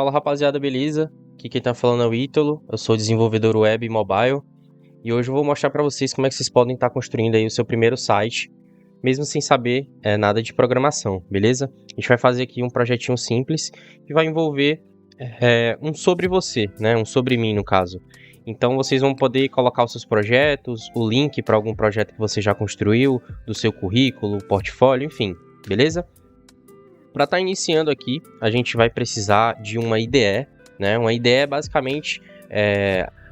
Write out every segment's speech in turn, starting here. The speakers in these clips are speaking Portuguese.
Fala rapaziada, beleza? Aqui quem tá falando é o Ítalo, eu sou desenvolvedor web e mobile e hoje eu vou mostrar pra vocês como é que vocês podem estar construindo aí o seu primeiro site, mesmo sem saber nada de programação, beleza? A gente vai fazer aqui um projetinho simples que vai envolver um sobre você, né? Um sobre mim no caso. Então vocês vão poder colocar os seus projetos, o link para algum projeto que você já construiu, do seu currículo, portfólio, enfim, beleza? Para estar iniciando aqui, a gente vai precisar de uma IDE, né? Uma IDE é basicamente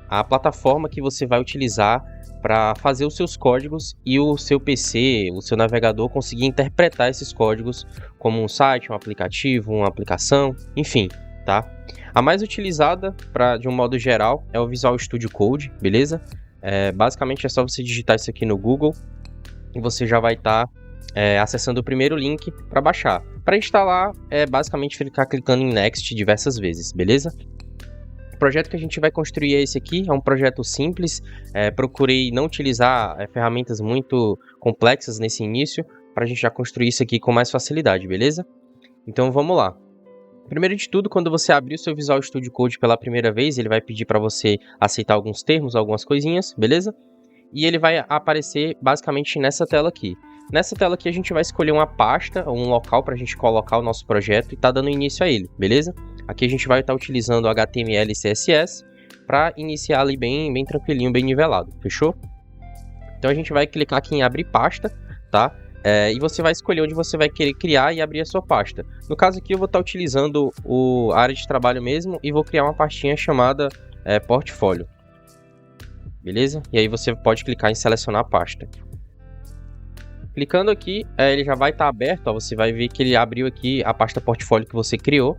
a plataforma que você vai utilizar para fazer os seus códigos e o seu PC, o seu navegador conseguir interpretar esses códigos como um site, um aplicativo, uma aplicação, enfim, tá? A mais utilizada, de um modo geral, é o Visual Studio Code, beleza? Basicamente é só você digitar isso aqui no Google e você já vai estar acessando o primeiro link para baixar. Para instalar, é basicamente ficar clicando em Next diversas vezes, beleza? O projeto que a gente vai construir é esse aqui, é um projeto simples. Procurei não utilizar ferramentas muito complexas nesse início, para a gente já construir isso aqui com mais facilidade, beleza? Então vamos lá. Primeiro de tudo, quando você abrir o seu Visual Studio Code pela primeira vez, ele vai pedir para você aceitar alguns termos, algumas coisinhas, beleza? E ele vai aparecer basicamente nessa tela aqui. Nessa tela aqui a gente vai escolher uma pasta ou um local para a gente colocar o nosso projeto e tá dando início a ele, beleza? Aqui a gente vai estar utilizando HTML e CSS para iniciar ali bem tranquilinho, bem nivelado, fechou? Então a gente vai clicar aqui em abrir pasta, tá? E você vai escolher onde você vai querer criar e abrir a sua pasta. No caso aqui eu vou estar utilizando a área de trabalho mesmo e vou criar uma pastinha chamada portfólio. Beleza? E aí você pode clicar em selecionar a pasta. Clicando aqui, ele já vai estar aberto, ó, você vai ver que ele abriu aqui a pasta portfólio que você criou.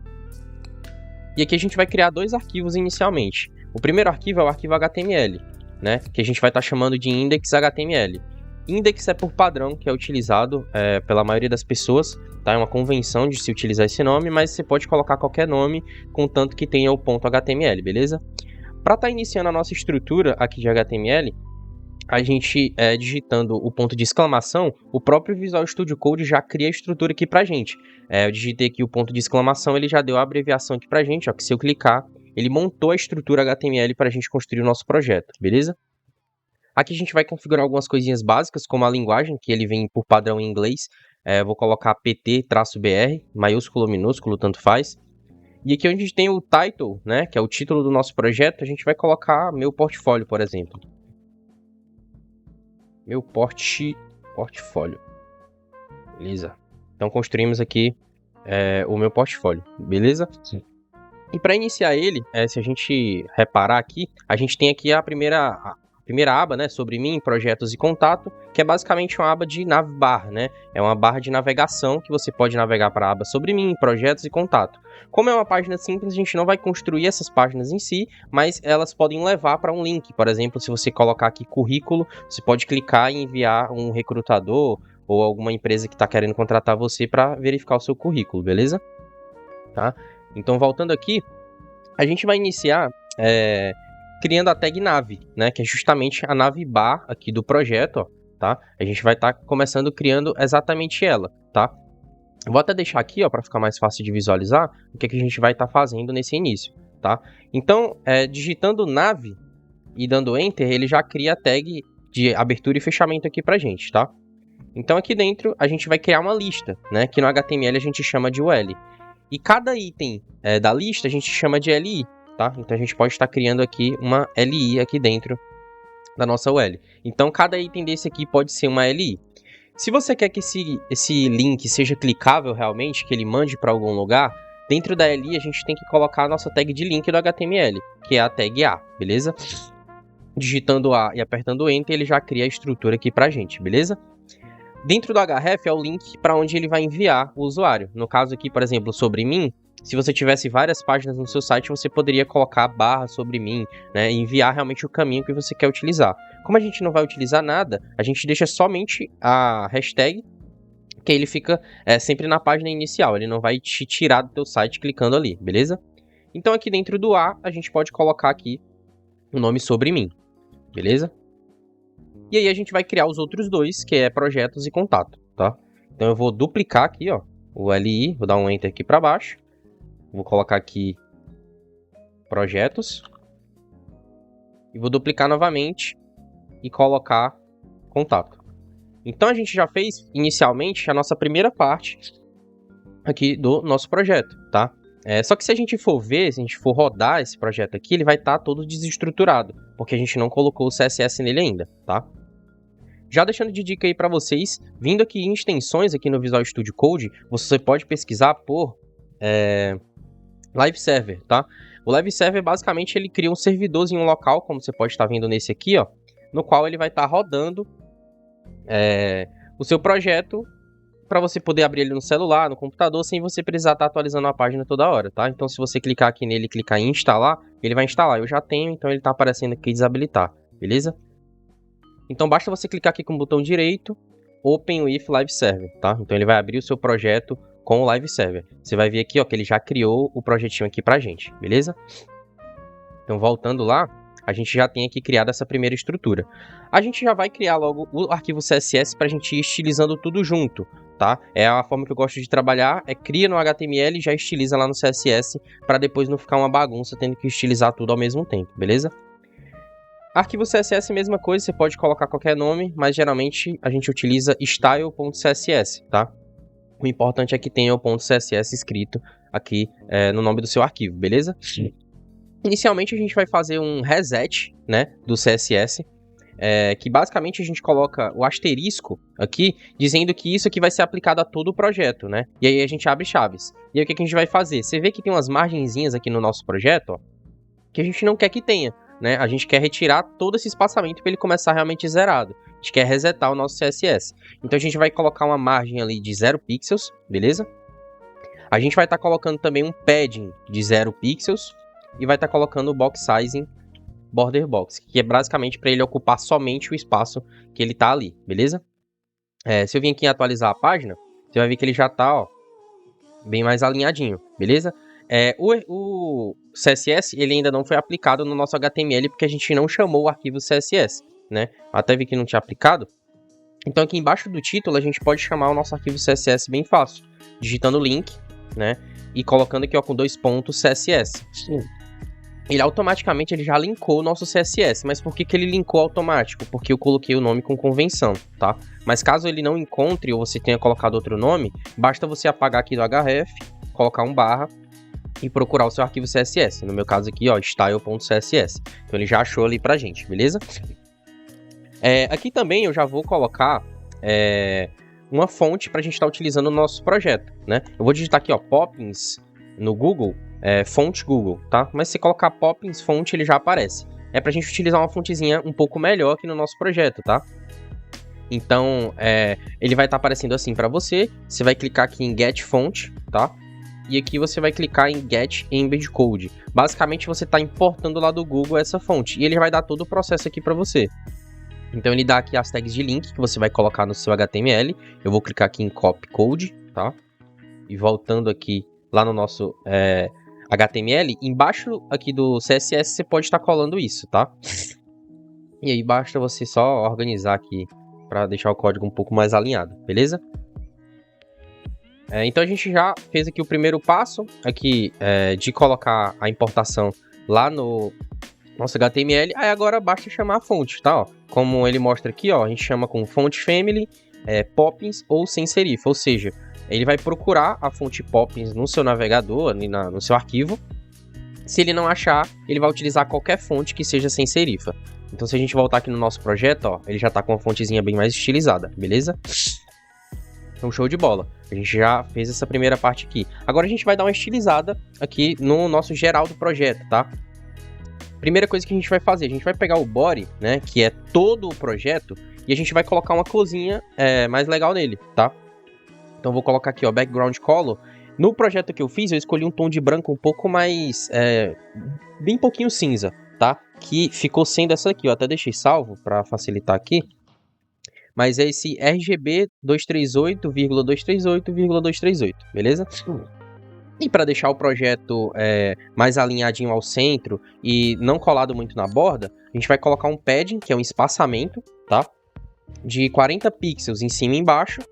E aqui a gente vai criar dois arquivos inicialmente. O primeiro arquivo é o arquivo HTML, né? Que a gente vai estar chamando de index.html. Index é por padrão, que é utilizado pela maioria das pessoas, tá? É uma convenção de se utilizar esse nome, mas você pode colocar qualquer nome, contanto que tenha o ponto .html, beleza? Para estar iniciando a nossa estrutura aqui de HTML, a gente digitando o ponto de exclamação, o próprio Visual Studio Code já cria a estrutura aqui pra gente. Eu digitei aqui o ponto de exclamação, ele já deu a abreviação aqui pra gente, ó, que se eu clicar, ele montou a estrutura HTML pra gente construir o nosso projeto, beleza? Aqui a gente vai configurar algumas coisinhas básicas, como a linguagem, que ele vem por padrão em inglês. Vou colocar PT-BR, maiúsculo ou minúsculo, tanto faz. E aqui onde tem o title, né, que é o título do nosso projeto, a gente vai colocar meu portfólio, por exemplo. Meu portfólio. Beleza? Então construímos aqui o meu portfólio, beleza? Sim. E para iniciar ele, se a gente reparar aqui, a gente tem aqui a primeira aba, né, sobre mim, projetos e contato, que é basicamente uma aba de navbar, né? É uma barra de navegação que você pode navegar para a aba sobre mim, projetos e contato. Como é uma página simples, a gente não vai construir essas páginas em si, mas elas podem levar para um link. Por exemplo, se você colocar aqui currículo, você pode clicar e enviar um recrutador ou alguma empresa que está querendo contratar você para verificar o seu currículo, beleza? Tá? Então, voltando aqui, a gente vai iniciar criando a tag nave, né, que é justamente a navbar aqui do projeto, ó, tá? A gente vai estar começando criando exatamente ela, tá? Vou até deixar aqui, ó, para ficar mais fácil de visualizar o que a gente vai estar fazendo nesse início, tá? Então, digitando nave e dando enter, ele já cria a tag de abertura e fechamento aqui pra gente, tá? Então, aqui dentro, a gente vai criar uma lista, né, que no HTML a gente chama de UL. E cada item da lista a gente chama de LI, tá? Então, a gente pode estar criando aqui uma LI aqui dentro da nossa UL. Então, cada item desse aqui pode ser uma LI. Se você quer que esse link seja clicável realmente, que ele mande para algum lugar, dentro da LI a gente tem que colocar a nossa tag de link do HTML, que é a tag A, beleza? Digitando A e apertando Enter, ele já cria a estrutura aqui pra gente, beleza? Dentro do href é o link para onde ele vai enviar o usuário. No caso aqui, por exemplo, sobre mim, se você tivesse várias páginas no seu site, você poderia colocar barra sobre mim, né, e enviar realmente o caminho que você quer utilizar. Como a gente não vai utilizar nada, a gente deixa somente a hashtag, que ele fica sempre na página inicial, ele não vai te tirar do teu site clicando ali, beleza? Então aqui dentro do A, a gente pode colocar aqui o nome sobre mim, beleza? E aí a gente vai criar os outros dois, que é projetos e contato, tá? Então eu vou duplicar aqui, ó, o LI, vou dar um enter aqui para baixo. Vou colocar aqui projetos. E vou duplicar novamente e colocar contato. Então a gente já fez inicialmente a nossa primeira parte aqui do nosso projeto, tá? Só que se a gente for ver, se a gente for rodar esse projeto aqui, ele vai estar todo desestruturado, porque a gente não colocou o CSS nele ainda, tá? Já deixando de dica aí para vocês, vindo aqui em extensões aqui no Visual Studio Code, você pode pesquisar por Live Server, tá? O Live Server, basicamente, ele cria um servidorzinho local, como você pode estar vendo nesse aqui, ó, no qual ele vai estar rodando o seu projeto para você poder abrir ele no celular, no computador, sem você precisar estar atualizando a página toda hora, tá? Então, se você clicar aqui nele e clicar em instalar, ele vai instalar. Eu já tenho, então ele está aparecendo aqui desabilitar, beleza? Então, basta você clicar aqui com o botão direito, Open with Live Server, tá? Então, ele vai abrir o seu projeto com o Live Server. Você vai ver aqui, ó, que ele já criou o projetinho aqui pra gente, beleza? Então, voltando lá, a gente já tem aqui criado essa primeira estrutura. A gente já vai criar logo o arquivo CSS pra gente ir estilizando tudo junto, tá? É a forma que eu gosto de trabalhar, cria no HTML e já estiliza lá no CSS, para depois não ficar uma bagunça tendo que estilizar tudo ao mesmo tempo, beleza? Arquivo CSS, mesma coisa, você pode colocar qualquer nome, mas geralmente a gente utiliza style.css, tá? O importante é que tenha o .css escrito aqui no nome do seu arquivo, beleza? Sim. Inicialmente a gente vai fazer um reset, né, do CSS, que basicamente a gente coloca o asterisco aqui, dizendo que isso aqui vai ser aplicado a todo o projeto, né? E aí a gente abre chaves. E aí o que a gente vai fazer? Você vê que tem umas margenzinhas aqui no nosso projeto, ó, que a gente não quer que tenha, né? A gente quer retirar todo esse espaçamento para ele começar realmente zerado. A gente quer resetar o nosso CSS. Então a gente vai colocar uma margem ali de 0 pixels, beleza? A gente vai estar colocando também um padding de 0 pixels e vai estar colocando o box sizing border box, que é basicamente para ele ocupar somente o espaço que ele tá ali, beleza? Se eu vir aqui em atualizar a página, você vai ver que ele já tá, ó, bem mais alinhadinho, beleza? O CSS, ele ainda não foi aplicado no nosso HTML, porque a gente não chamou o arquivo CSS, né? Até vi que não tinha aplicado. Então aqui embaixo do título, a gente pode chamar o nosso arquivo CSS bem fácil, digitando o link, né? E colocando aqui, ó, com 2 pontos CSS. Sim. Ele automaticamente já linkou o nosso CSS. Mas por que ele linkou automático? Porque eu coloquei o nome com convenção, tá? Mas caso ele não encontre ou você tenha colocado outro nome, basta você apagar aqui do href, colocar um barra e procurar o seu arquivo CSS. No meu caso aqui, ó, style.css. Então ele já achou ali pra gente, beleza? Aqui também eu já vou colocar uma fonte pra gente estar utilizando no nosso projeto, né? Eu vou digitar aqui, ó, Poppins no Google, fonte Google, tá? Mas se colocar Poppins fonte, ele já aparece. É pra gente utilizar uma fontezinha um pouco melhor aqui no nosso projeto, tá? Então, ele vai estar aparecendo assim pra você. Você vai clicar aqui em Get Font, tá? E aqui você vai clicar em Get Embed Code. Basicamente, você está importando lá do Google essa fonte. E ele vai dar todo o processo aqui pra você. Então, ele dá aqui as tags de link que você vai colocar no seu HTML. Eu vou clicar aqui em Copy Code, tá? E voltando aqui lá no nosso HTML, embaixo aqui do CSS você pode estar colando isso, tá? E aí basta você só organizar aqui para deixar o código um pouco mais alinhado, beleza? Então a gente já fez aqui o primeiro passo aqui de colocar a importação lá no nosso HTML. Aí agora basta chamar a fonte, tá? Ó, como ele mostra aqui, ó, a gente chama com fonte family, Poppins ou sans serif, ou seja, ele vai procurar a fonte Poppins no seu navegador, ali no seu arquivo. Se ele não achar, ele vai utilizar qualquer fonte que seja sem serifa. Então, se a gente voltar aqui no nosso projeto, ó, ele já está com uma fontezinha bem mais estilizada, beleza? Então, show de bola. A gente já fez essa primeira parte aqui. Agora, a gente vai dar uma estilizada aqui no nosso geral do projeto, tá? Primeira coisa que a gente vai fazer, a gente vai pegar o body, né, que é todo o projeto, e a gente vai colocar uma corzinha mais legal nele, tá? Então, vou colocar aqui, ó, background color. No projeto que eu fiz, eu escolhi um tom de branco um pouco mais, bem pouquinho cinza, tá? Que ficou sendo essa aqui, eu até deixei salvo para facilitar aqui. Mas é esse RGB 238,238,238, beleza? E para deixar o projeto mais alinhadinho ao centro e não colado muito na borda, a gente vai colocar um padding, que é um espaçamento, tá? De 40 pixels em cima e embaixo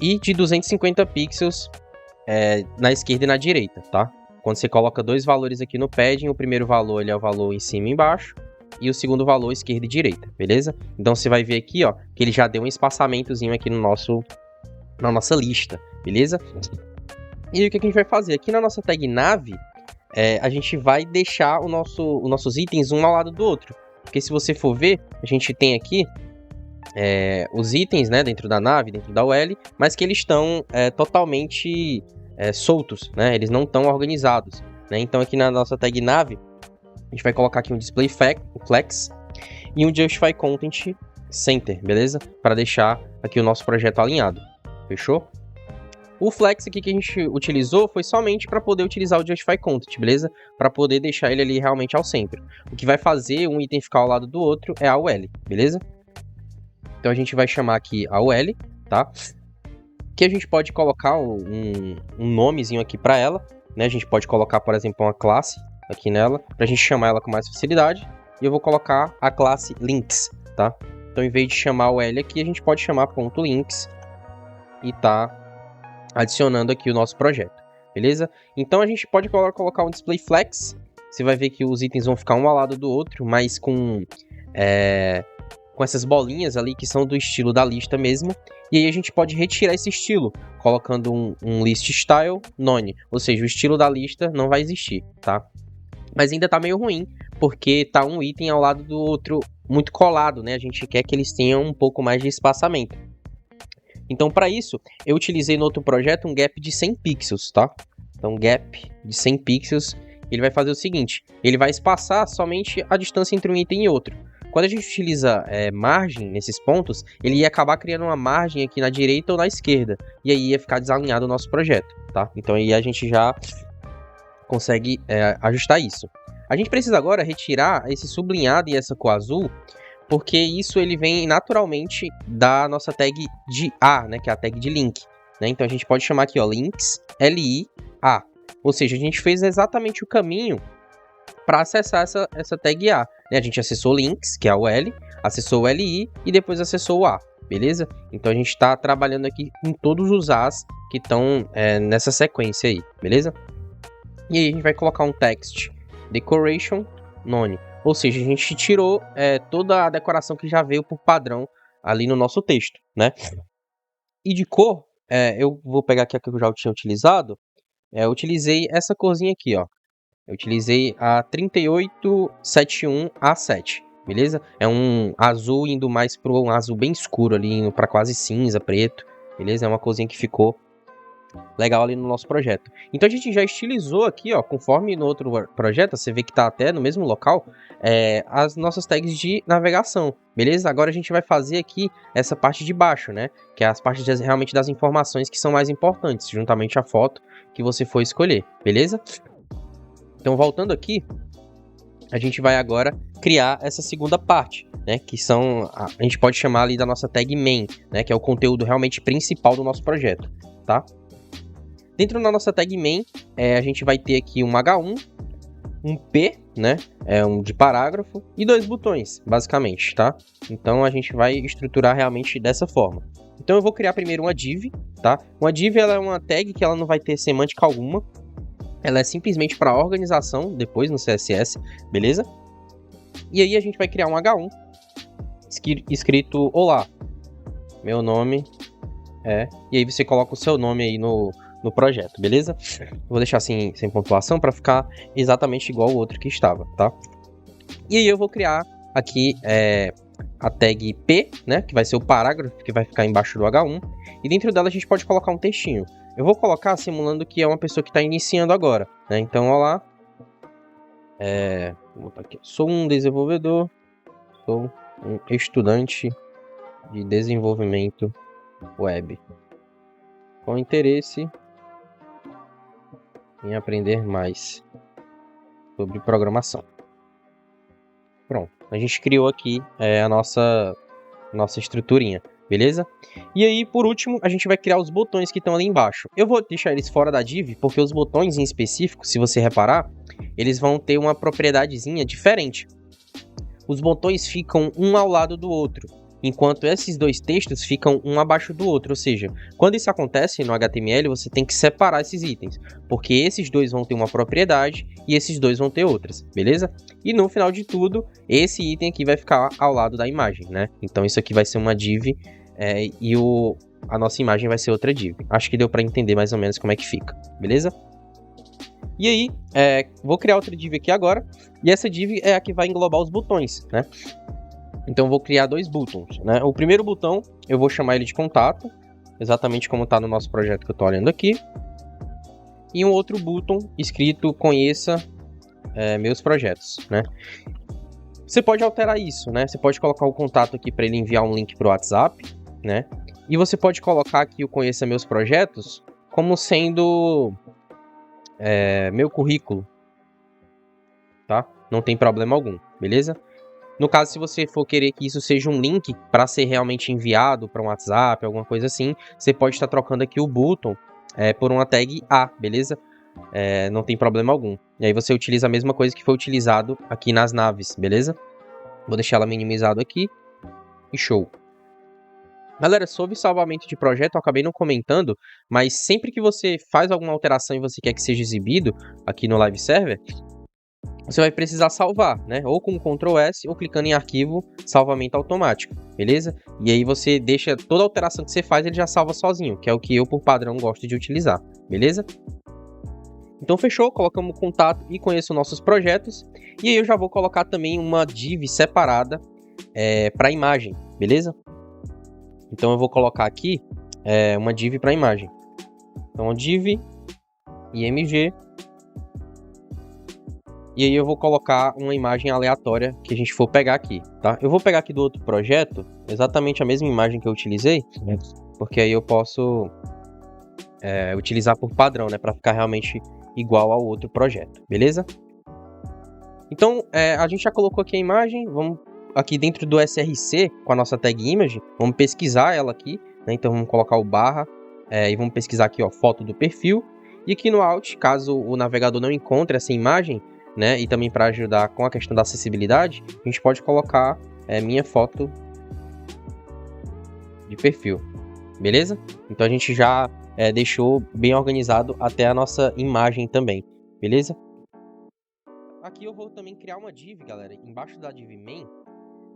e de 250 pixels na esquerda e na direita, tá? Quando você coloca dois valores aqui no padding, o primeiro valor ele é o valor em cima e embaixo, e o segundo valor esquerda e direita, beleza? Então você vai ver aqui, ó, que ele já deu um espaçamentozinho aqui no na nossa lista, beleza? E aí, o que a gente vai fazer? Aqui na nossa tag nave, a gente vai deixar os nossos itens um ao lado do outro. Porque se você for ver, a gente tem aqui os itens, né, dentro da nave, dentro da UL, mas que eles estão totalmente soltos, né? Eles não estão organizados, né? Então aqui na nossa tag nave, a gente vai colocar aqui um display flex e um justify content center, beleza? Para deixar aqui o nosso projeto alinhado, fechou? O flex aqui que a gente utilizou foi somente para poder utilizar o justify content, beleza? Para poder deixar ele ali realmente ao centro. O que vai fazer um item ficar ao lado do outro é a UL, beleza? Então a gente vai chamar aqui a UL, tá? Que a gente pode colocar um nomezinho aqui para ela, né? A gente pode colocar, por exemplo, uma classe aqui nela, pra gente chamar ela com mais facilidade. E eu vou colocar a classe links, tá? Então, em vez de chamar o L aqui, a gente pode chamar .links e tá adicionando aqui o nosso projeto, beleza? Então, a gente pode colocar um display flex. Você vai ver que os itens vão ficar um ao lado do outro, mas com essas bolinhas ali que são do estilo da lista mesmo. E aí a gente pode retirar esse estilo, colocando um list style none, ou seja, o estilo da lista não vai existir, tá? Mas ainda tá meio ruim, porque tá um item ao lado do outro muito colado, né? A gente quer que eles tenham um pouco mais de espaçamento. Então, para isso, eu utilizei no outro projeto um gap de 100 pixels, tá? Então, gap de 100 pixels, ele vai fazer o seguinte, ele vai espaçar somente a distância entre um item e outro. Quando a gente utiliza margem nesses pontos, ele ia acabar criando uma margem aqui na direita ou na esquerda, e aí ia ficar desalinhado o nosso projeto, tá? Então, aí a gente já consegue ajustar isso. A gente precisa agora retirar esse sublinhado e essa cor azul, porque isso ele vem naturalmente da nossa tag de A, né, que é a tag de link, né? Então a gente pode chamar aqui, ó, links L-I-A. Ou seja, a gente fez exatamente o caminho para acessar essa tag A, né? A gente acessou links, que é o L, acessou o L-I e depois acessou o A, beleza? Então a gente está trabalhando aqui em todos os As que estão nessa sequência aí, beleza? E aí a gente vai colocar um text decoration none. Ou seja, a gente tirou toda a decoração que já veio por padrão ali no nosso texto, né? E de cor, eu vou pegar aqui a que eu já tinha utilizado. Eu utilizei essa corzinha aqui, ó. Eu utilizei a 3871A7, beleza? É um azul indo mais para um azul bem escuro ali, indo para quase cinza, preto, beleza? É uma corzinha que ficou legal ali no nosso projeto. Então a gente já estilizou aqui, ó, conforme no outro projeto, você vê que tá até no mesmo local, as nossas tags de navegação, beleza? Agora a gente vai fazer aqui essa parte de baixo, né? Que é as partes realmente das informações que são mais importantes, juntamente à foto que você for escolher, beleza? Então voltando aqui, a gente vai agora criar essa segunda parte, né? Que são, a gente pode chamar ali da nossa tag main, né? Que é o conteúdo realmente principal do nosso projeto, tá? Dentro da nossa tag main, a gente vai ter aqui um H1, um P, né, um de parágrafo, e dois botões, basicamente, tá? Então a gente vai estruturar realmente dessa forma. Então eu vou criar primeiro uma div, tá? Uma div ela é uma tag que ela não vai ter semântica alguma, ela é simplesmente para organização, depois no CSS, beleza? E aí a gente vai criar um H1, escrito olá, meu nome e aí você coloca o seu nome aí no projeto, beleza? Vou deixar sem pontuação para ficar exatamente igual ao outro que estava, tá? E aí eu vou criar aqui a tag P, né? Que vai ser o parágrafo que vai ficar embaixo do H1. E dentro dela a gente pode colocar um textinho. Eu vou colocar simulando que é uma pessoa que está iniciando agora, né? Então, olá. Vou botar aqui. Sou um desenvolvedor. Sou um estudante de desenvolvimento web. Com interesse em aprender mais sobre programação. Pronto, a gente criou aqui a nossa estruturinha, beleza? E aí, por último, a gente vai criar os botões que estão ali embaixo. Eu vou deixar eles fora da div, porque os botões em específico, se você reparar, eles vão ter uma propriedadezinha diferente. Os botões ficam um ao lado do outro. enquanto esses dois textos ficam um abaixo do outro, ou seja, quando isso acontece no HTML, você tem que separar esses itens, porque esses dois vão ter uma propriedade e esses dois vão ter outras, beleza? E no final de tudo, esse item aqui vai ficar ao lado da imagem, né? Então isso aqui vai ser uma div e a nossa imagem vai ser outra div. Acho que deu para entender mais ou menos como é que fica, beleza? E aí, vou criar outra div aqui agora, e essa div é a que vai englobar os botões, né? Então eu vou criar dois buttons, né? O primeiro botão, eu vou chamar ele de contato, exatamente como está no nosso projeto que eu estou olhando aqui. E um outro botão escrito conheça meus projetos, né? Você pode alterar isso, né? Você pode colocar o contato aqui para ele enviar um link para o WhatsApp, né? E você pode colocar aqui o conheça meus projetos como sendo meu currículo, tá? Não tem problema algum, beleza? No caso, se você for querer que isso seja um link para ser realmente enviado para um WhatsApp, alguma coisa assim, você pode estar trocando aqui o button por uma tag A, beleza? Não tem problema algum. E aí você utiliza a mesma coisa que foi utilizado aqui nas naves, beleza? Vou deixar ela minimizado aqui e show. Galera, sobre salvamento de projeto, eu acabei não comentando, mas sempre que você faz alguma alteração e você quer que seja exibido aqui no Live Server, você vai precisar salvar, né? Ou com Ctrl S ou clicando em arquivo, salvamento automático, beleza? E aí você deixa toda alteração que você faz, ele já salva sozinho, que é o que eu, por padrão, gosto de utilizar, beleza? Então fechou, colocamos contato e conheço nossos projetos. E aí eu já vou colocar também uma div separada para imagem, beleza? Então eu vou colocar aqui uma div para imagem. Então div img. E aí eu vou colocar uma imagem aleatória que a gente for pegar aqui, tá? Eu vou pegar aqui do outro projeto exatamente a mesma imagem que eu utilizei, porque aí eu posso utilizar por padrão, né? Para ficar realmente igual ao outro projeto, beleza? Então a gente já colocou aqui a imagem, vamos aqui dentro do src com a nossa tag image, vamos pesquisar ela aqui, né? Então vamos colocar o barra e vamos pesquisar aqui, ó, foto do perfil. E aqui no Alt, caso o navegador não encontre essa imagem, né, e também para ajudar com a questão da acessibilidade, a gente pode colocar minha foto de perfil, beleza? Então a gente já deixou bem organizado até a nossa imagem também, beleza? Aqui eu vou também criar uma div, galera, embaixo da div main,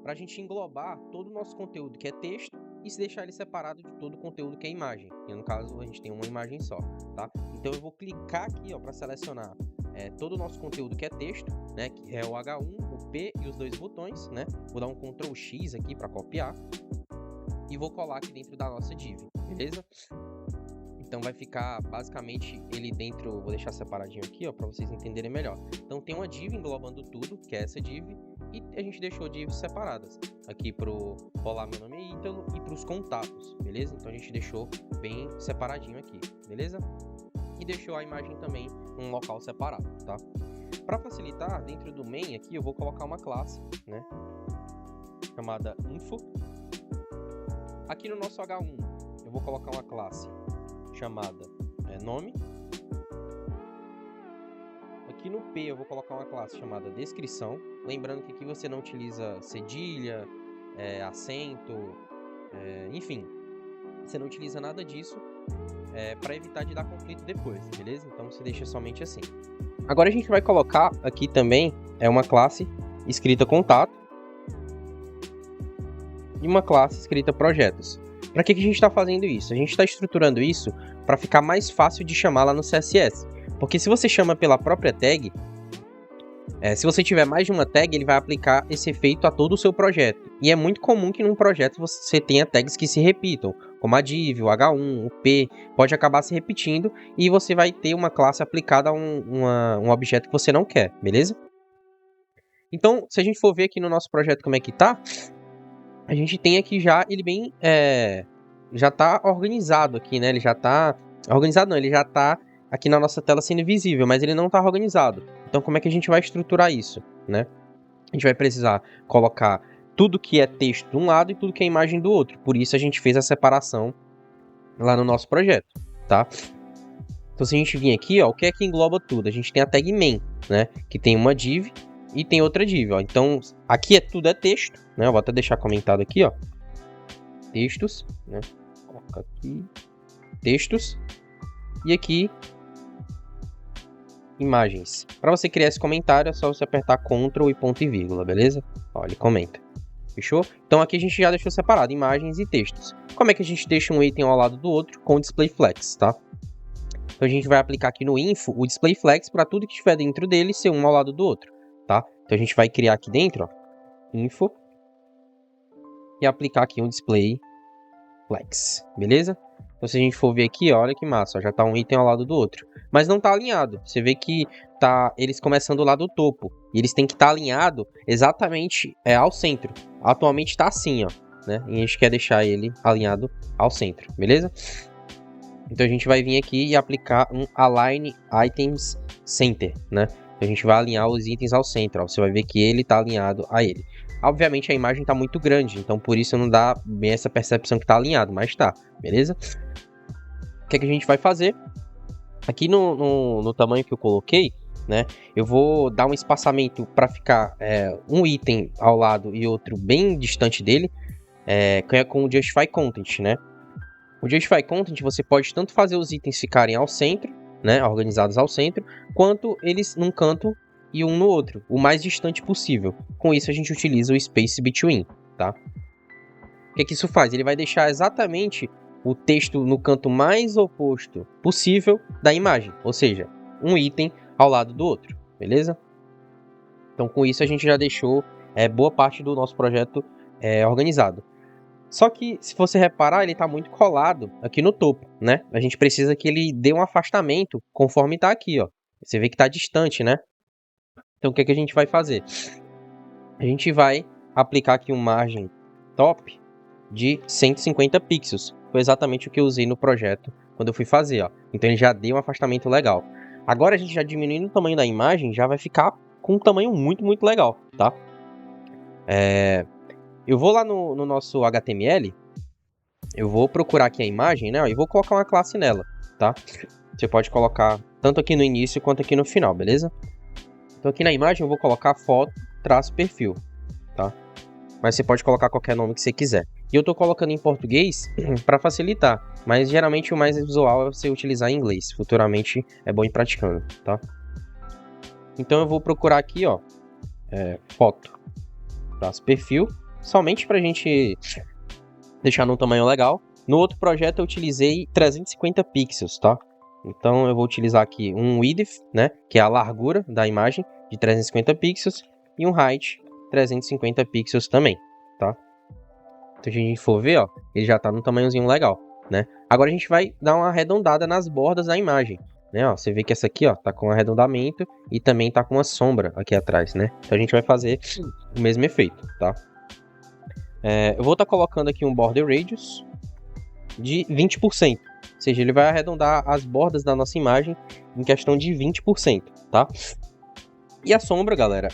para a gente englobar todo o nosso conteúdo que é texto e se deixar ele separado de todo o conteúdo que é imagem. E no caso a gente tem uma imagem só, tá? Então eu vou clicar aqui, ó, para selecionar todo o nosso conteúdo que é texto, né? Que é o H1, o P e os dois botões, né? Vou dar um Ctrl X aqui para copiar e vou colar aqui dentro da nossa div, beleza? Então vai ficar basicamente ele dentro, vou deixar separadinho aqui, ó, para vocês entenderem melhor. Então tem uma div englobando tudo, que é essa div, e a gente deixou divs separadas aqui pro Olá, meu nome é Ítalo e pros contatos, beleza? Então a gente deixou bem separadinho aqui, beleza? E deixou a imagem também num local separado, tá? Para facilitar, dentro do main aqui eu vou colocar uma classe, né? Chamada info. Aqui no nosso H1 eu vou colocar uma classe chamada nome. Aqui no P eu vou colocar uma classe chamada descrição. Lembrando que aqui você não utiliza cedilha, acento, enfim, você não utiliza nada disso para evitar de dar conflito depois, beleza? Então você deixa somente assim. Agora a gente vai colocar aqui também uma classe escrita contato e uma classe escrita projetos. Para que a gente está fazendo isso? A gente está estruturando isso para ficar mais fácil de chamar lá no CSS. Porque se você chama pela própria tag, se você tiver mais de uma tag, ele vai aplicar esse efeito a todo o seu projeto. E é muito comum que num projeto você tenha tags que se repitam, como a div, o H1, o P, pode acabar se repetindo e você vai ter uma classe aplicada a um objeto que você não quer, beleza? Então, se a gente for ver aqui no nosso projeto como é que tá, a gente tem aqui já ele bem... já tá organizado aqui, né? Ele já tá... Organizado não, ele já tá aqui na nossa tela sendo visível, mas ele não tá organizado. Então, como é que a gente vai estruturar isso, né? A gente vai precisar colocar tudo que é texto de um lado e tudo que é imagem do outro. Por isso a gente fez a separação lá no nosso projeto, tá? Então, se a gente vir aqui, ó, o que é que engloba tudo? A gente tem a tag main, né? Que tem uma div e tem outra div, ó. Então, aqui tudo é texto, né? Eu vou até deixar comentado aqui, ó. textos, né? Coloca aqui, textos, e aqui, imagens. Para você criar esse comentário, é só você apertar Ctrl e ponto e vírgula, beleza? Ó, ele comenta. Fechou? Então aqui a gente já deixou separado imagens e textos. Como é que a gente deixa um item ao lado do outro? Com o display flex, tá? Então a gente vai aplicar aqui no info o display flex para tudo que estiver dentro dele ser um ao lado do outro, tá? Então a gente vai criar aqui dentro, ó, info, e aplicar aqui um display flex, beleza? Então se a gente for ver aqui, ó, olha que massa, ó, já tá um item ao lado do outro. Mas não tá alinhado. Você vê que tá eles começando lá do topo. E eles têm que estar alinhado exatamente ao centro. Atualmente tá assim, ó, né? E a gente quer deixar ele alinhado ao centro, beleza? Então a gente vai vir aqui e aplicar um Align Items Center, né? Então a gente vai alinhar os itens ao centro, ó. Você vai ver que ele tá alinhado a ele. Obviamente a imagem tá muito grande, então por isso não dá bem essa percepção que tá alinhado, mas tá, beleza? O que é que a gente vai fazer? Aqui no tamanho que eu coloquei, né? Eu vou dar um espaçamento para ficar um item ao lado e outro bem distante dele, com o Justify Content, né? O Justify Content você pode tanto fazer os itens ficarem ao centro, né? Organizados ao centro, quanto eles num canto e um no outro, o mais distante possível. Com isso a gente utiliza o Space Between, tá? O que é que isso faz? Ele vai deixar exatamente o texto no canto mais oposto possível da imagem, ou seja, um item ao lado do outro, beleza? Então com isso a gente já deixou boa parte do nosso projeto organizado. Só que, se você reparar, ele está muito colado aqui no topo, né? A gente precisa que ele dê um afastamento conforme está aqui, ó. Você vê que está distante, né? Então o que é que a gente vai fazer? A gente vai aplicar aqui uma margem top de 150 pixels. Foi exatamente o que eu usei no projeto quando eu fui fazer, ó. Então ele já deu um afastamento legal. Agora a gente já diminuindo o tamanho da imagem, já vai ficar com um tamanho muito, muito legal, tá? Eu vou lá no nosso HTML, eu vou procurar aqui a imagem, né? E vou colocar uma classe nela, tá? Você pode colocar tanto aqui no início quanto aqui no final, beleza? Então aqui na imagem eu vou colocar foto-perfil, tá? Mas você pode colocar qualquer nome que você quiser. E eu tô colocando em português para facilitar, mas geralmente o mais visual é você utilizar em inglês. Futuramente é bom ir praticando, tá? Então eu vou procurar aqui, ó, foto-perfil, somente pra gente deixar num tamanho legal. No outro projeto eu utilizei 350 pixels, tá? Então eu vou utilizar aqui um width, né, que é a largura da imagem, de 350 pixels, e um height, 350 pixels também, tá? Então se a gente for ver, ó, ele já tá num tamanhozinho legal, né? Agora a gente vai dar uma arredondada nas bordas da imagem, né? Ó, você vê que essa aqui, ó, tá com arredondamento e também tá com uma sombra aqui atrás, né? Então a gente vai fazer o mesmo efeito, tá? Eu vou estar colocando aqui um border radius de 20%. Ou seja, ele vai arredondar as bordas da nossa imagem em questão de 20%, tá? E a sombra, galera,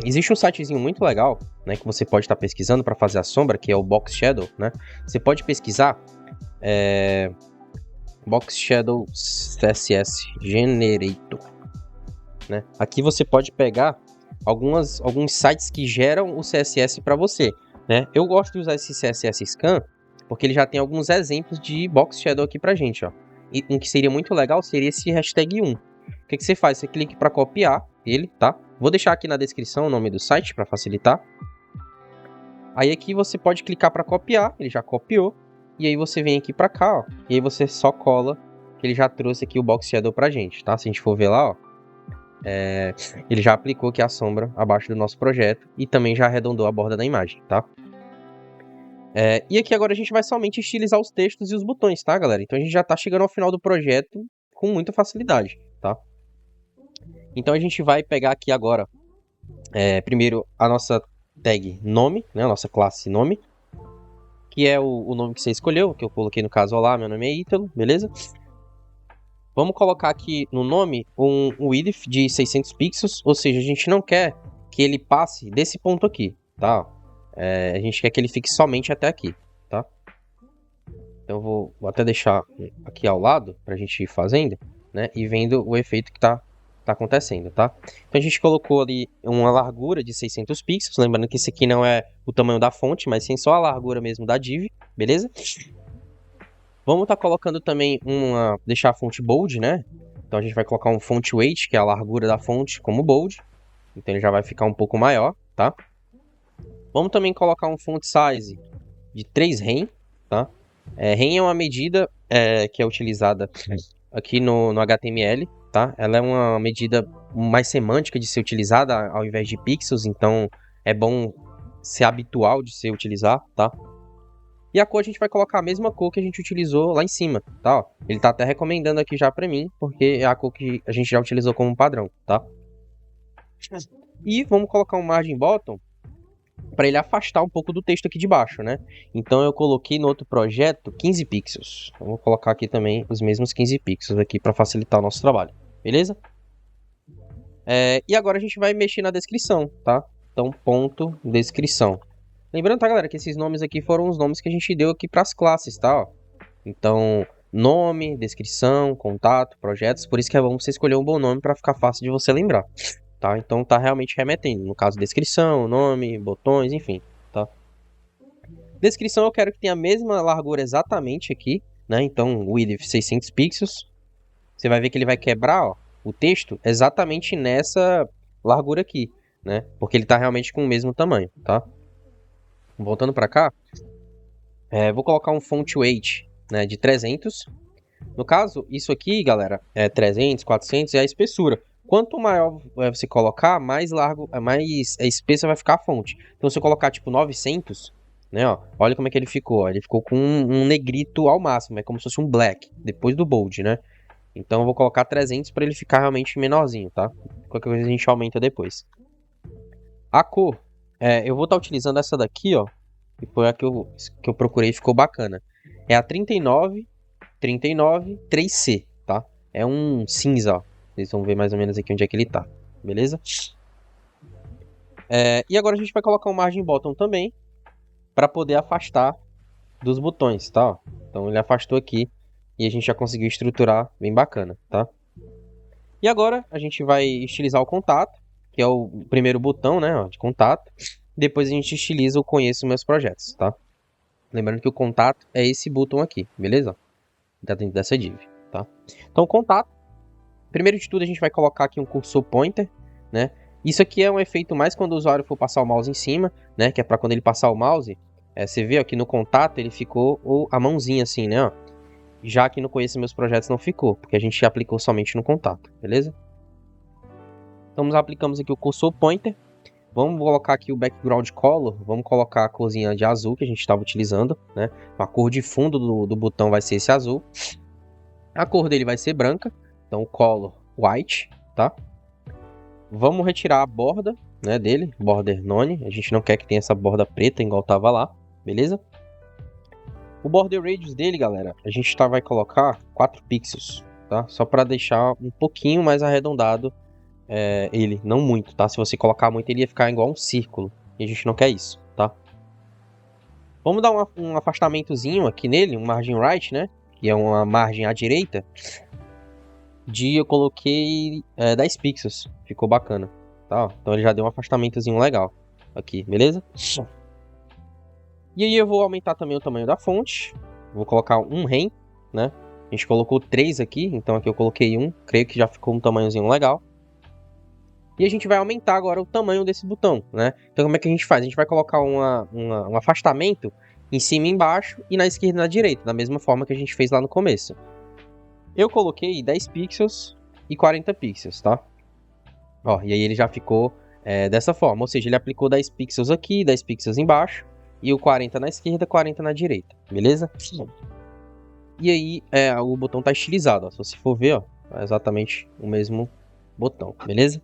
existe um sitezinho muito legal, né, que você pode estar pesquisando para fazer a sombra, que é o Box Shadow, né? Você pode pesquisar Box Shadow CSS Generator, né? Aqui você pode pegar alguns sites que geram o CSS para você, né? Eu gosto de usar esse CSS Scan porque ele já tem alguns exemplos de Box Shadow aqui pra gente, ó. E um que seria muito legal seria esse hashtag 1. O que você faz? Você clica para copiar ele, tá? Vou deixar aqui na descrição o nome do site para facilitar. Aí aqui você pode clicar para copiar, ele já copiou. E aí você vem aqui para cá, ó. E aí você só cola, que ele já trouxe aqui o Box Shadow pra gente, tá? Se a gente for ver lá, ó. Ele já aplicou aqui a sombra abaixo do nosso projeto e também já arredondou a borda da imagem, tá? E aqui agora a gente vai somente estilizar os textos e os botões, tá, galera? Então a gente já tá chegando ao final do projeto com muita facilidade, tá? Então a gente vai pegar aqui agora, primeiro, a nossa tag nome, né? A nossa classe nome, que é o nome que você escolheu, que eu coloquei no caso, olá, meu nome é Ítalo, beleza? Vamos colocar aqui no nome um width de 600 pixels, ou seja, a gente não quer que ele passe desse ponto aqui, tá? A gente quer que ele fique somente até aqui, tá? Então eu vou até deixar aqui ao lado pra gente ir fazendo, né? E vendo o efeito que tá tá acontecendo, tá? Então a gente colocou ali uma largura de 600 pixels, lembrando que esse aqui não é o tamanho da fonte, mas sim só a largura mesmo da div, beleza? Vamos estar colocando também deixar a fonte bold, né? Então a gente vai colocar um font weight, que é a largura da fonte, como bold. Então ele já vai ficar um pouco maior, tá? Vamos também colocar um font size de 3 rem, tá? Rem é uma medida que é utilizada aqui no HTML, tá? Ela é uma medida mais semântica de ser utilizada ao invés de pixels, então é bom ser habitual de ser utilizar, tá? E a cor a gente vai colocar a mesma cor que a gente utilizou lá em cima, tá? Ó, ele tá até recomendando aqui já pra mim, porque é a cor que a gente já utilizou como padrão, tá? E vamos colocar um margin bottom para ele afastar um pouco do texto aqui de baixo, né? Então eu coloquei no outro projeto 15 pixels. Eu vou colocar aqui também os mesmos 15 pixels aqui para facilitar o nosso trabalho, beleza? E agora a gente vai mexer na descrição, tá? Então, ponto descrição. Lembrando, tá, galera, que esses nomes aqui foram os nomes que a gente deu aqui para as classes, tá? Ó. Então, nome, descrição, contato, projetos. Por isso que é bom você escolher um bom nome para ficar fácil de você lembrar, tá? Então, tá realmente remetendo. No caso, descrição, nome, botões, enfim, tá? Descrição eu quero que tenha a mesma largura exatamente aqui, né? Então, width 600 pixels. Você vai ver que ele vai quebrar, ó, o texto exatamente nessa largura aqui, né? Porque ele tá realmente com o mesmo tamanho, tá? Voltando para cá, vou colocar um font weight, né, de 300. No caso, isso aqui, galera, é 300, 400 é a espessura. Quanto maior você colocar, mais largo, mais espessa vai ficar a fonte. Então, se eu colocar tipo 900, né, ó, olha como é que ele ficou. Ó, ele ficou com um negrito ao máximo, é como se fosse um black, depois do bold, né? Então, eu vou colocar 300 para ele ficar realmente menorzinho, tá? Qualquer coisa a gente aumenta depois. A cor, eu vou estar utilizando essa daqui, ó, que foi a que eu procurei e ficou bacana. É a 39 3C, tá? É um cinza, ó. Vocês vão ver mais ou menos aqui onde é que ele tá, beleza? E agora a gente vai colocar um margin bottom também, para poder afastar dos botões, tá? Ó. Então ele afastou aqui e a gente já conseguiu estruturar bem bacana, tá? E agora a gente vai estilizar o contato, que é o primeiro botão, né, ó, de contato. Depois a gente estiliza o conheço meus projetos, tá? Lembrando que o contato é esse botão aqui, beleza? Tá dentro dessa div, tá? Então o contato, primeiro de tudo a gente vai colocar aqui um cursor pointer, né? Isso aqui é um efeito mais quando o usuário for passar o mouse em cima, né? Que é para quando ele passar o mouse, você vê aqui no contato ele ficou a mãozinha assim, né? Ó. Já que no conheço meus projetos não ficou, porque a gente aplicou somente no contato, beleza? Então aplicamos aqui o cursor pointer. Vamos colocar aqui o background color, vamos colocar a corzinha de azul que a gente estava utilizando, né? A cor de fundo do botão vai ser esse azul. A cor dele vai ser branca, então color white, tá? Vamos retirar a borda, né, dele, border none. A gente não quer que tenha essa borda preta igual tava lá, beleza? O border radius dele, galera, a gente vai colocar 4 pixels, tá? Só para deixar um pouquinho mais arredondado ele, não muito, tá? Se você colocar muito, ele ia ficar igual um círculo. E a gente não quer isso, tá? Vamos dar um afastamentozinho aqui nele, um margin right, né? Que é uma margem à direita. Eu coloquei 10 pixels. Ficou bacana, tá? Então ele já deu um afastamentozinho legal aqui, beleza? E aí eu vou aumentar também o tamanho da fonte. Vou colocar um rem, né? A gente colocou 3 aqui, então aqui eu coloquei 1. Creio que já ficou um tamanhozinho legal. E a gente vai aumentar agora o tamanho desse botão, né? Então como é que a gente faz? A gente vai colocar um afastamento em cima e embaixo e na esquerda e na direita, da mesma forma que a gente fez lá no começo. Eu coloquei 10 pixels e 40 pixels, tá? Ó, e aí ele já ficou dessa forma, ou seja, ele aplicou 10 pixels aqui, 10 pixels embaixo e o 40 na esquerda, 40 na direita, beleza? Sim. E aí o botão tá estilizado, ó. Se você for ver, ó, é exatamente o mesmo botão, beleza?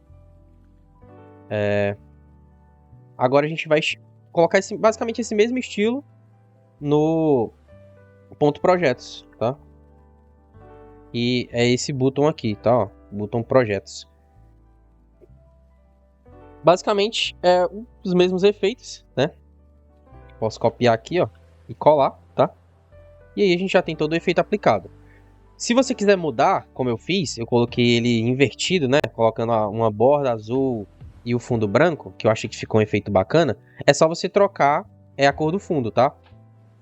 Agora a gente vai colocar basicamente esse mesmo estilo no ponto projetos, tá? E é esse botão aqui, tá? Ó, botão projetos. Basicamente é os mesmos efeitos, né? Posso copiar aqui, ó, e colar, tá? E aí a gente já tem todo o efeito aplicado. Se você quiser mudar, como eu fiz, eu coloquei ele invertido, né? Colocando uma borda azul e o fundo branco, que eu achei que ficou um efeito bacana. É só você trocar a cor do fundo, tá?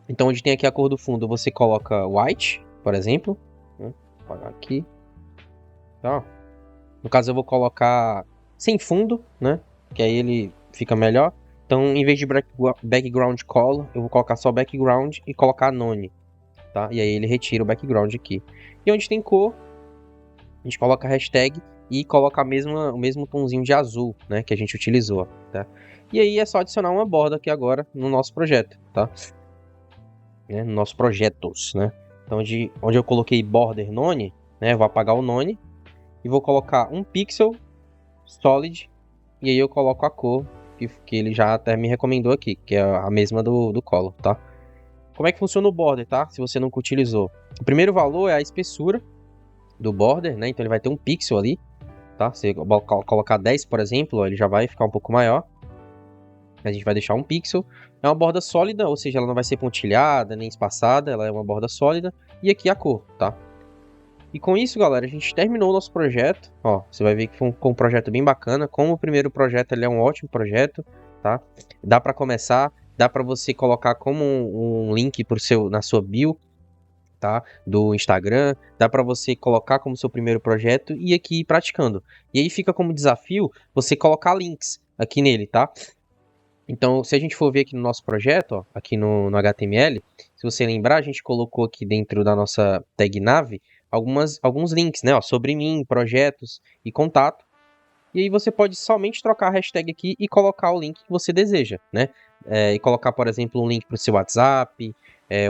Então, onde tem aqui a cor do fundo, você coloca white, por exemplo. Vou apagar aqui. Tá? No caso, eu vou colocar sem fundo, né? Que aí ele fica melhor. Então, em vez de background color, eu vou colocar só background e colocar none, tá? E aí ele retira o background aqui. E onde tem cor, a gente coloca a hashtag e coloca o mesmo tomzinho de azul, né? Que a gente utilizou, tá? E aí é só adicionar uma borda aqui agora no nosso projeto, tá? No nosso projetos, né? Então, onde eu coloquei border none, né? Eu vou apagar o none e vou colocar um pixel solid. E aí eu coloco a cor que ele já até me recomendou aqui, que é a mesma do color, tá? Como é que funciona o border, tá? Se você nunca utilizou. O primeiro valor é a espessura do border, né? Então ele vai ter um pixel ali, tá? Se eu colocar 10, por exemplo, ele já vai ficar um pouco maior. A gente vai deixar um pixel. É uma borda sólida, ou seja, ela não vai ser pontilhada nem espaçada, ela é uma borda sólida. E aqui a cor, tá? E com isso, galera, a gente terminou o nosso projeto. Ó, você vai ver que foi um projeto bem bacana. Como o primeiro projeto, ele é um ótimo projeto, tá? Dá para começar, dá para você colocar como um link na sua bio, tá? Do Instagram, dá para você colocar como seu primeiro projeto e aqui ir praticando. E aí fica como desafio você colocar links aqui nele, tá? Então, se a gente for ver aqui no nosso projeto, ó, aqui no HTML, se você lembrar, a gente colocou aqui dentro da nossa tag nave alguns links, né, ó, sobre mim, projetos e contato. E aí você pode somente trocar a hashtag aqui e colocar o link que você deseja, né? E colocar, por exemplo, um link para o seu WhatsApp,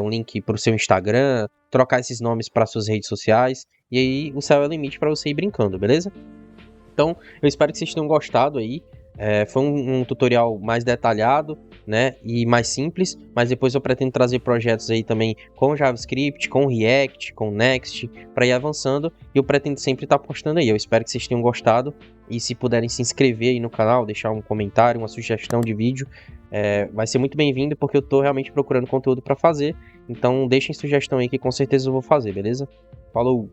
um link para o seu Instagram, trocar esses nomes para suas redes sociais. E aí o céu é o limite para você ir brincando, beleza? Então, eu espero que vocês tenham gostado aí. Foi um tutorial mais detalhado, né, e mais simples, mas depois eu pretendo trazer projetos aí também com JavaScript, com React, com Next, para ir avançando, e eu pretendo sempre estar postando aí. Eu espero que vocês tenham gostado, e se puderem se inscrever aí no canal, deixar um comentário, uma sugestão de vídeo, vai ser muito bem-vindo, porque eu tô realmente procurando conteúdo para fazer, então deixem sugestão aí que com certeza eu vou fazer, beleza? Falou!